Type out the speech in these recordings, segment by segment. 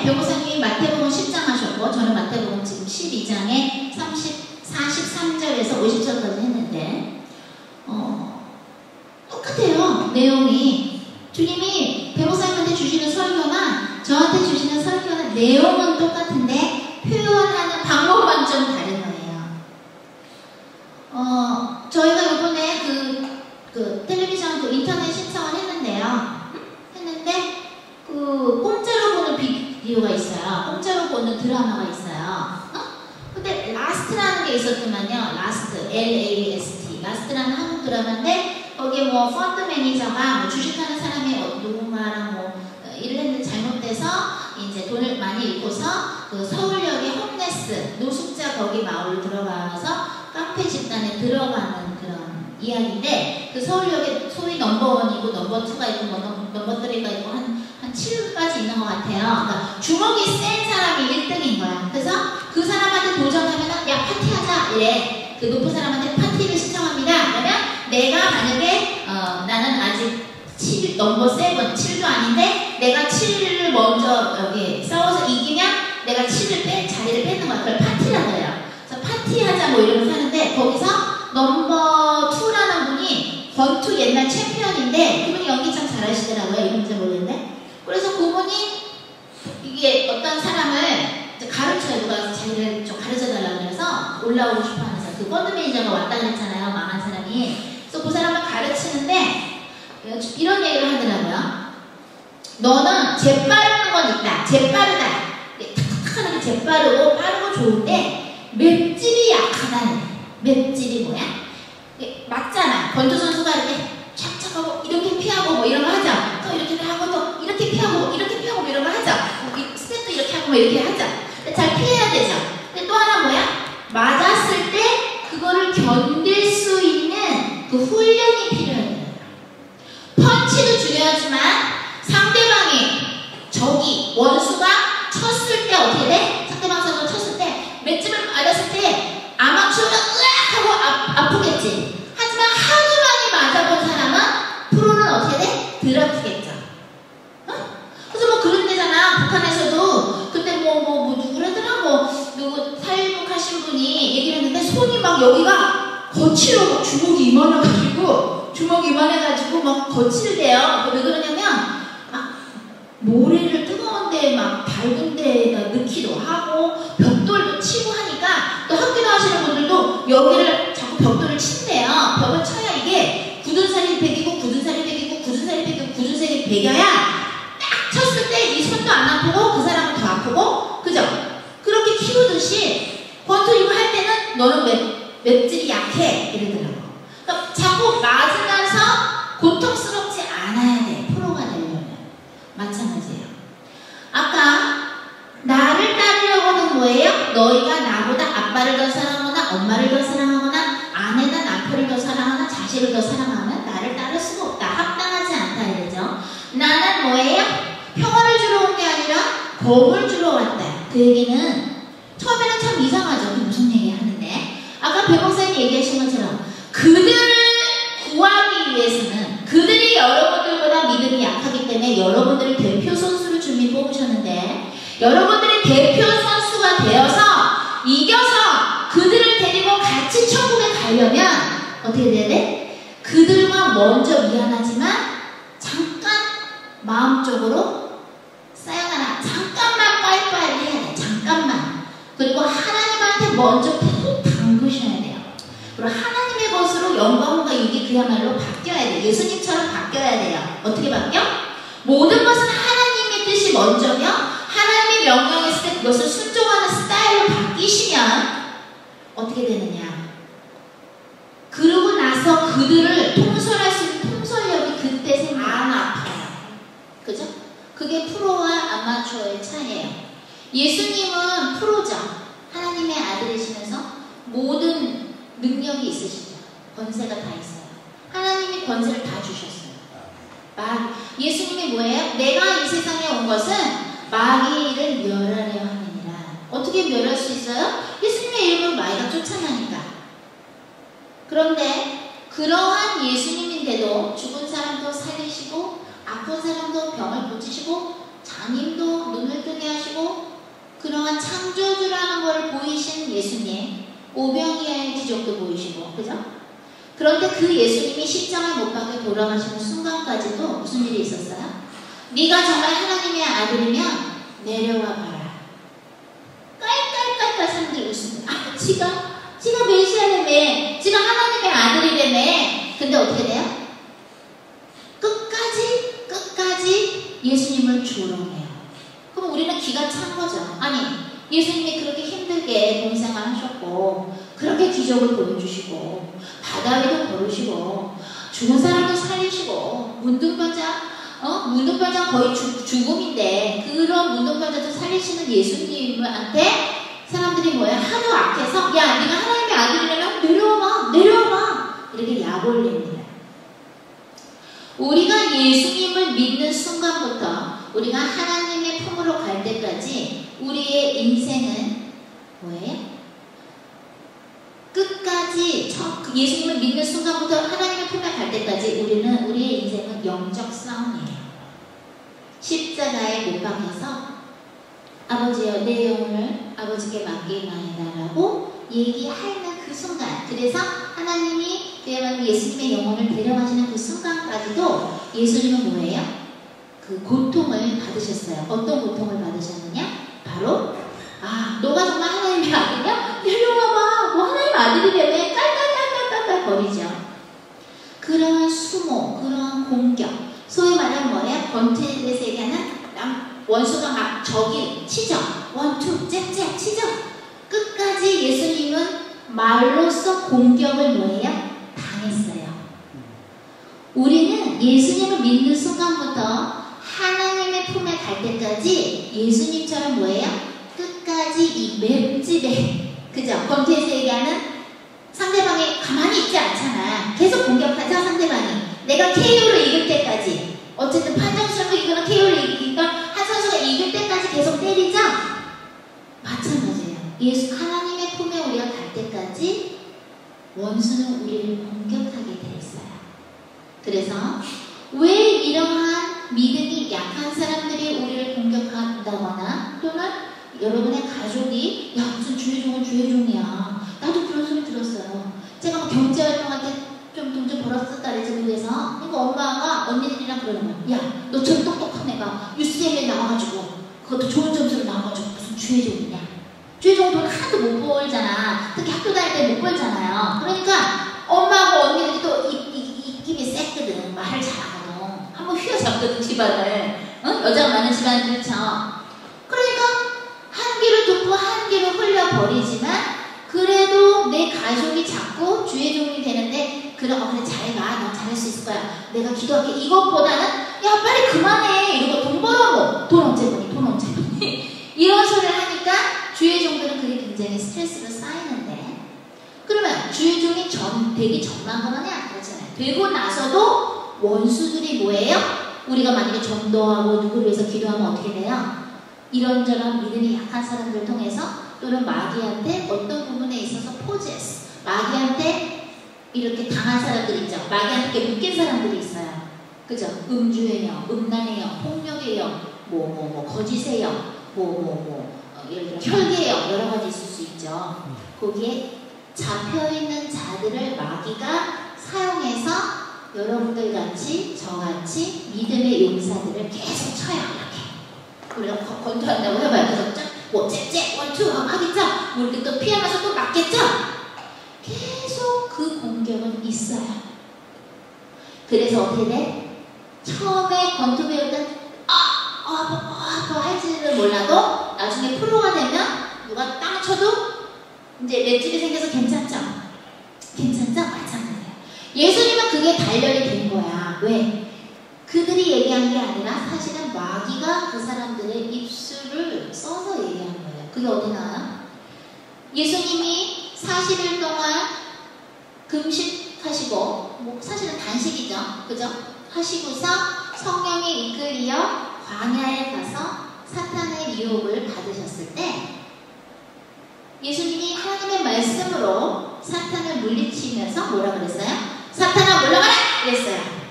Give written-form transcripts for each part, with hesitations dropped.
변호사님이 마태복음 10장 하셨고 저는 마태복음 지금 12장에 43절에서 50절까지 했는데 똑같아요. 내용이. 주님이 변호사님한테 주시는 설교나 저한테 주시는 설교는 내용은 똑같은데 표현하는 방법만 좀 다른 거예요. 저희가 이번에 그 텔레비전 인터넷 신청을 했는데요. 공짜로 보는 비디오가 있어요. 공짜로 보는 드라마가 있어요. 근데 라스트라는 게 있었더만요. 라스트, LAST. 라스트라는 한국 드라마인데 거기에 뭐 펀드 매니저가 뭐 주식하는 사람이 누군가랑 일을 했는데 잘못돼서 이제 돈을 많이 잃고서 그 서울역의 홈레스 노숙자 거기 마을 들어가서 카페 집단에 들어가는 그런 이야기인데 그 서울역에 소위 넘버1이고 넘버2가 있고 넘버3가 있고 한 7까지 있는 것 같아요. 그러니까 주먹이 센 사람이 1등인 거야. 그래서 그 사람한테 도전하면은 야 파티하자 이래. 그 높은 사람한테 파티를 신청합니다. 그러면 내가 만약에 나는 아직 7 넘버7 7도 아닌데 내가 7을 먼저 여기 싸워서 이기면 내가 7을 자리를 뺏는 거야. 그걸 파티라고 해요. 그래서 파티하자 뭐 이러면서 하는데 거기서 넘버2라는 분이 권투 옛날 챔피언인데 그분이 연기 참 잘하시더라고요. 이름인지 모르겠는데. 그래서 그분이 이게 어떤 사람을 가르쳐요. 누가 자기를 좀 가르쳐달라고 그래서 올라오고 싶어 하면서 그 펀드 매니저가 왔다 그랬잖아요. 망한 사람이. 그래서 그 사람을 가르치는데 이런 얘기를 하더라고요. 너는 재빠르는 건 있다. 재빠르다. 탁탁 하는 게 재빠르고 빠르고 좋은데 맷집이 약하다는 거야. 맷집이 뭐야? 맞잖아. 권투 선수가 이렇게 착착하고 이렇게 피하고 뭐 이런 거 하죠. 또 이렇게 하고 또 이렇게 피하고 이렇게 피하고 뭐 이런 거 하죠. 스텝도 이렇게 하고 뭐 이렇게 하죠. 잘 피해야 되죠. 근데 또 하나 뭐야? 맞았을 때 그거를 견딜 수 있는 그 훈련이 필요해요. 펀치도 중요하지만 상대방이 적이 원수가 쳤을 때 어떻게 돼? 상대방 선수가 쳤을 때 맷집을 맞았을 때 아마추어가 으악 하고 아프겠지. 하지만 하도 많이 맞아본 사람은 프로는 어떻게 돼? 덜 아프겠죠. 그래서 뭐 그런 데잖아. 북한에서도 그때 누구라더라 누구 탈북하신 분이 얘기를 했는데 손이 막 여기가 거칠어. 막 주먹이 이만해가지고 막 거칠대요. 왜 그러냐면 막 모래를 뜨거운데 막 밝은 데에다 넣기도 하고 벽돌도 치고 하니까 또 학교 나오시는 분들도 여기를 자꾸 벽돌을 친대요. 벽을 쳐야 이게 굳은 살이 배기고 굳은 살이 배기고 굳은 살이 배기고 굳은 살이 배겨야 딱 쳤을 때 이 손도 안 아프고 그 사람은 더 아프고 그죠? 그렇게 키우듯이 권투 이거 할 때는 너는 맷질이 약해 이러더라고. 그러니까 자꾸 맞으면서 고통스럽지 않아야 돼. 프로가 되려면. 마찬가지예요. 아까 나를 따르려고 하는 뭐예요? 너희가 나보다 아빠를 더 사랑하거나 엄마를 더 사랑하거나 아내나 남편을 더 사랑하거나 자식을 더 사랑하면 나를 따를 수가 없다. 합당하지 않다 이러죠. 나는 뭐예요? 평화를 주러 온 게 아니라 겁을 주러 왔다. 그 얘기는 처음에는 참 이상하죠. 무슨 얘기 하는데 아까 변호사님 얘기하신 것처럼 그들을 구하기 위해서는 그들이 여러분들보다 믿음이 약하기 때문에 여러분들을 대표 선수로 주님이 뽑으셨는데 여러분들이 대표 선수가 되어서 이겨서 그들을 데리고 같이 천국에 가려면 어떻게 돼야 돼? 그들과 먼저 미안하지만 잠깐 마음적으로 사양하나 잠깐만 빠이빠이를 해야 돼. 잠깐만. 그리고 하나님한테 먼저 푹 담그셔야 돼요. 그리고 하나님의 것으로 영광과 육이 그야말로 바뀌어야 돼요. 예수님처럼 바뀌어야 돼요. 어떻게 바뀌어? 모든 것은 하나님의 뜻이 먼저며 하나님의 명령에 있을 때 그것을 순종하는 스타일로 바뀌시면 어떻게 되느냐? 그러고 나서 그들을 통솔할 수 있는 통솔력이 그때 생겨요. 안 아파요. 그죠? 그게 프로와 아마추어의 차이예요. 예수님은 프로죠. 하나님의 아들이시면서 모든 능력이 있으시죠. 권세가 다 있어요. 하나님이 권세를 다 주셨어요. 예수님이 뭐예요? 내가 이 세상에 온 것은 마귀를 멸하려 함이니라. 어떻게 멸할 수 있어요? 예수님의 이름으로 마귀가 쫓아나니까. 그런데 그러한 예수님인데도 죽은 사람도 살리시고 아픈 사람도 병을 고치시고 장님도 눈을 뜨게 하시고 그러한 창조주라는 걸 보이신 예수님, 오병이어의 기적도 보이시고, 그죠? 그런데 그 예수님이 십자가에 못 박혀 돌아가시는 순간까지도 무슨 일이 있었어요? 네가 정말 하나님의 아들이면 내려와 봐라. 깔깔깔깔 사람들이 웃습니다. 아, 지가 메시아라며, 지가 하나님의 아들이라며. 근데 어떻게 돼요? 끝까지 예수님을 조롱해요. 그럼 우리는 기가 찬 거죠. 아니, 예수님이 그렇게 힘들게 동생을 하셨고, 그렇게 기적을 보여주시고, 바다 위도 걸으시고, 죽은 사람도 살리시고, 문둥병자 거의 죽음인데, 그런 문둥병자도 살리시는 예수님한테 사람들이 뭐예요? 하도 악해서, 야, 네가 하나님의 아들이라면 내려와봐. 이렇게 약 올립니다. 우리가 예수님을 믿는 순간부터 우리가 하나님의 품으로 갈 때까지 우리의 인생은 뭐예요? 끝까지 예수님을 믿는 순간부터 하나님의 품에 갈 때까지 우리의 인생은 영적 싸움이에요. 십자가에 못 박혀서 아버지여 내 영혼을 아버지께 맡기나이다라고 얘기하는 그 순간, 그래서 하나님이 그야말로 예수님의 영혼을 데려가시는 그 순간까지도 예수님은 뭐예요? 그 고통을 받으셨어요. 어떤 고통을 받으셨느냐? 바로 너가 정말 하나님의 아들이야? 내려와봐. 뭐 하나님 아들이라며 깔깔깔깔깔 거리죠. 그러한 수모, 그러한 공격, 소위 말하면 뭐예요? 권태에서 얘기하는 원수가 막 저기 치죠. 원투 잽잽 치죠. 끝까지 예수님은 말로써 공격을 뭐예요? 당했어요. 우리는 예수님을 믿는 순간부터 하나님의 품에 갈 때까지 예수님처럼 뭐예요? 끝까지 이 맵집에, 그죠? 권태에서 얘기하는 상대방이 가만히 있지 않잖아. 계속 공격하죠, 상대방이. 내가 KO를 이길 때까지. 어쨌든 판정수를 이거나 KO를 이기니까 한 선수가 이길 때까지 계속 때리죠? 마찬가지예요. 하나님의 품에 우리가 갈 때까지 원수는 우리를 공격하게 돼 있어요. 그래서 왜 이러한 믿음이 약한 사람들이 우리를 공격한다거나, 또는 여러분의 가족이 야 무슨 주의종은 나도 그런 소리 들었어요. 제가 뭐 경제활동할 때 좀 돈 좀 벌었었다 그랬지. 그래서 그러니까 엄마가 언니들이랑 그러는 거야. 야 너처럼 똑똑한 애가 뉴스에게 나와가지고 그것도 좋은 점수로 나와가지고 무슨 주의종이냐. 주의종 돈 하나도 못 벌잖아. 특히 학교 다닐 때 못 벌잖아요. 그러니까 엄마하고 언니들이 또 입김이 셌거든. 말을 잘하거든. 한번 휘어잡거든 집안을. 응? 여자가 많은 집안 그렇죠. 그러니까 한 귀로 듣고 한 귀로 흘려버리지만 그래도 내 가족이 자꾸 주의종이 되는데 그래 잘해봐. 넌 잘할 수 있을 거야. 내가 기도할게. 이것보다는 야 빨리 그만해. 이러고 돈 벌어뭐. 돈 언제 버니? 이런 소리를 하니까 주의종들은 그게 굉장히 스트레스로 쌓이는데, 그러면 주의종이 되기 전만 그러냐? 그렇잖아요. 되고 나서도 원수들이 뭐예요? 우리가 만약에 전도하고 누구를 위해서 기도하면 어떻게 돼요? 이런저런 믿음이 약한 사람들을 통해서, 또는 마귀한테 어떤 부분에 있어서 포제스, 마귀한테 이렇게 당한 사람들이 있죠. 마귀한테 묶인 사람들이 있어요. 그죠? 음주예요, 음란해요, 폭력이에요, 거짓이에요, 예를 들어 혈기예요. 여러 가지 있을 수 있죠. 거기에 잡혀있는 자들을 마귀가 사용해서 여러분들 같이 저같이 믿음의 용사들을 계속 쳐요. 이렇게 우리가 권투한다고 해봐요. 그래서 잽잽 원투 하겠죠. 이렇게 또 피하면서 또 맞겠죠. 계속 그 공격은 있어요. 그래서 어떻게 돼? 처음에 권투 배울 때 할지는 몰라도 나중에 프로가 되면 누가 땅 쳐도 이제 맷집이 생겨서 괜찮죠? 마찬가지예요. 예수님은 그게 단련이 된 거야. 왜? 그들이 얘기한 게 아니라 사실은 마귀가 그 사람들의 입술을 써서 얘기한 거예요. 그게 어디 나와요? 예수님이 40일 동안 금식하시고, 사실은 단식이죠. 그죠? 하시고서 성령에 이끌려 광야에 가서 사탄의 유혹을 받으셨을 때 예수님이 하나님의 말씀으로 사탄을 물리치면서 뭐라 그랬어요? 사탄아 물러가라! 그랬어요.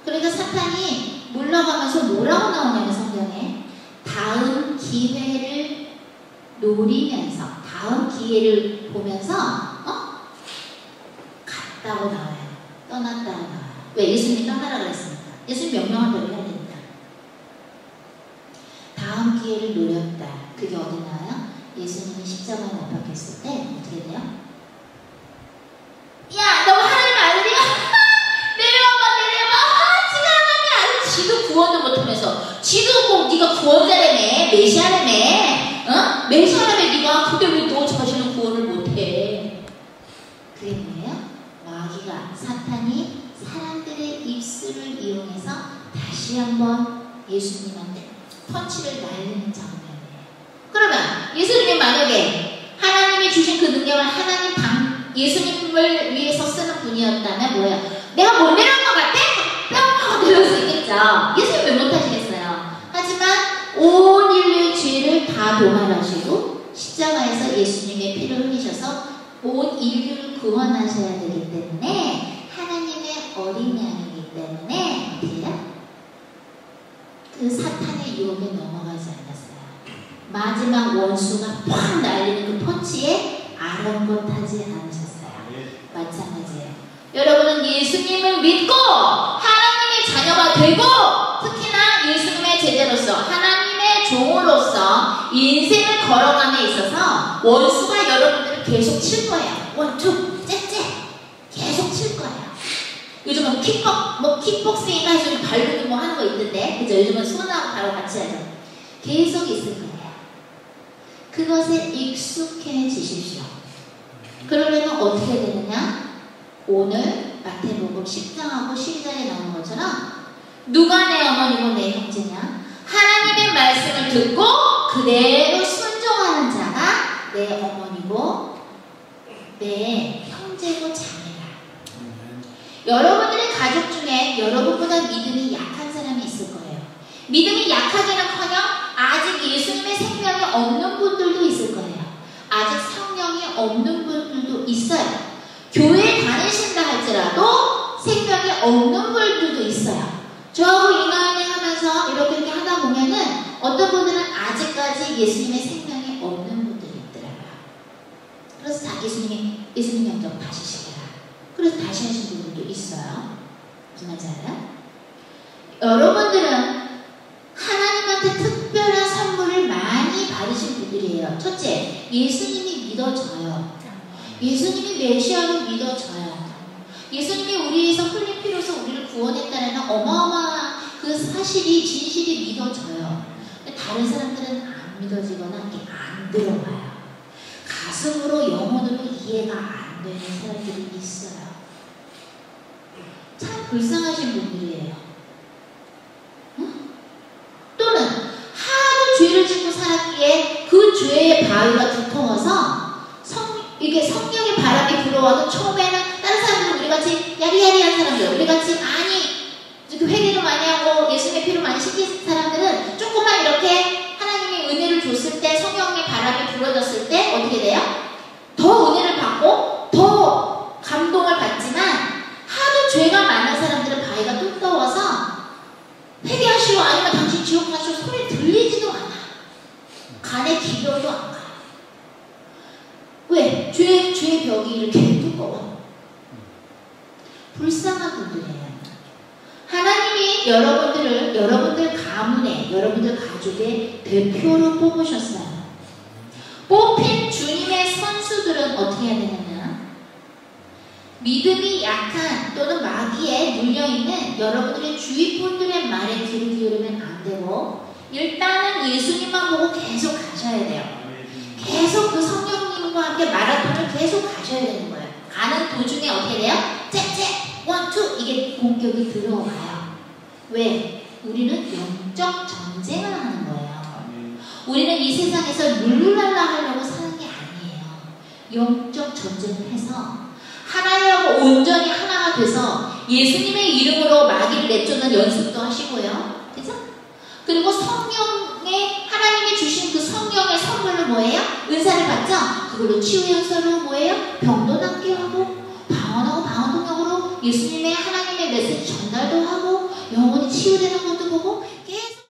그러니까 사탄이 물러가면서 뭐라고 나오냐면 성경에 다 기회를 노리면서 다음 기회를 보면서 갔다고 나와요. 떠났다고 나와요. 왜? 예수님이 떠나라 그랬습니까? 예수님 명령한 대로 해야 됩니다. 다음 기회를 노렸다. 그게 어디 나와요? 예수님이 십자가에 못 박혔을 때 어떻게 돼요? 야, 너 하나님 아들이야? 내려와. 지가 하나님이 아들. 지도 구원도 못하면서 지도 뭐 네가 구원자라며, 메시아라며, 메시아라며 네가. 근데 왜 너 자신은 구원을 못해? 그게 뭐예요? 마귀가, 사탄이 사람들의 입술을 이용해서 다시 한번 예수님한테 펀치를 날리는 장면이에요. 그러면 예수님이 만약에 하나님이 주신 그 능력을 예수님을 위해서 쓰는 분이었다면 뭐예요? 내가 못 내려온 것 같아? 뿅! 내려올 수 있겠죠. 예수님 왜 못하시겠어요? 하지만 온 인류의 죄를 다 도말하시고 십자가에서 예수님의 피를 흘리셔서 온 인류를 구원하셔야 되기 때문에 하나님의 어린 양이기 때문에 어때요? 그 사탄의 유혹에 넘어가지 않았어요. 마지막 원수가 팍 날리는 그 펀치에 아랑곳하지 않으셨어요. 마찬가지예요. 여러분은 예수님을 믿고 하나님의 자녀가 되고 특히나 예수님의 제자로서 하나님의 종으로서 인생을 걸어감에 있어서 원수가 여러분들을 계속 칠 거예요. 원투, 째째 계속 칠 거예요. 요즘은 킥복싱 해서 발로 뭐 하는 거 있던데, 그죠? 요즘은 손하고 발로 같이 하죠. 계속 있을 거예요. 그것에 익숙해지십시오. 그러려면 어떻게 되느냐? 오늘 마태복음 10장하고 12장에 나오는 것처럼 누가 내 어머니고 내 형제냐? 하나님의 말씀을 듣고 그대로 순종하는 자가 내 어머니고 내 형제고 자매다. 여러분들의 가족 중에 여러분보다 믿음이 약한 사람이 있을 거예요. 믿음이 약하기는커녕 아직 예수님의 생명이 없는 분들도 있을 거예요. 아직 성령이 없는 분들도 있어요. 교회 다니신다 할지라도 생명이 없는 분들도 있어요. 저하고 이만희 하면서 이렇게 하다 보면은 어떤 분들은 아직까지 예수님의 생명이 없는 분들이 있더라고요. 그래서 다 예수님 영접 다시 시켜라. 그래서 다시 하신 분들도 있어요. 무슨 말인지 알아요? 여러분들은 하나님한테 특별한 선물을 많이 받으신 분들이에요. 첫째, 예수님이 믿어져요. 예수님이 메시아로 믿어져요. 예수님이 우리에서 흘린 피로서 우리를 구원했다는 어마어마한 그 사실이, 진실이 믿어져요. 근데 다른 사람들은 안 믿어지거나 안 들어와요. 가슴으로, 영혼으로 이해가 안 되는 사람들이 있어요. 참 불쌍하신 분들이에요. 응? 또는 하도 죄를 짓고 살았기에 그 죄의 바위가 두터워서 이게 성령의 바람이 불어와도 처음에는 다른 사람들은 우리같이 야리야리한 사람들, 우리같이 많이 회개도 많이 하고 예수님의 피로 많이 씻긴 사람들은 조금만 이렇게 하나님이 은혜를 줬을 때, 성령의 바람이 불어졌을 때 어떻게 돼요? 더 은혜를 받고 더 감동을 받지만 하도 죄가 많은 사람들은 바위가 두터워서 회개하시오 아니면 당신 지옥 가시오 소리 들리지도 않아. 간에 기별도 안 가요. 왜? 죄의 벽이 이렇게 두꺼워. 불쌍한 분들이에요. 하나님이 여러분들 가문에, 여러분들 가족의 대표로 뽑으셨어요. 뽑힌 주님의 선수들은 어떻게 해야 되느냐? 믿음이 약한 또는 마귀에 눌려있는 여러분들의 주위 분들의 말에 귀를 기울이면 안 되고 일단은 예수님만 보고 계속 가셔야 돼요. 계속 그 성령님과 함께 마라톤을 계속 가셔야 되는 거예요. 가는 도중에 어떻게 돼요? 잭잭, 원투 이게 공격이 들어와요. 왜? 우리는 영적 전쟁을 하는 거예요. 우리는 이 세상에서 룰루랄라 하려고 사는 게 아니에요. 영적 전쟁을 해서 하나님하고 온전히 하나가 돼서 예수님의 이름으로 마귀를 내쫓는 연습도 하시고요. 그죠? 그리고 성령의 하나님이 주신 그 성령의 선물로 뭐예요? 은사를 받죠? 그걸로 치유의 연설로 뭐예요? 병도 낫게 하고 방언하고 방언 통역으로 예수님의 하나님의 메시지 전달도 하고 영혼이 치유되는 것도 보고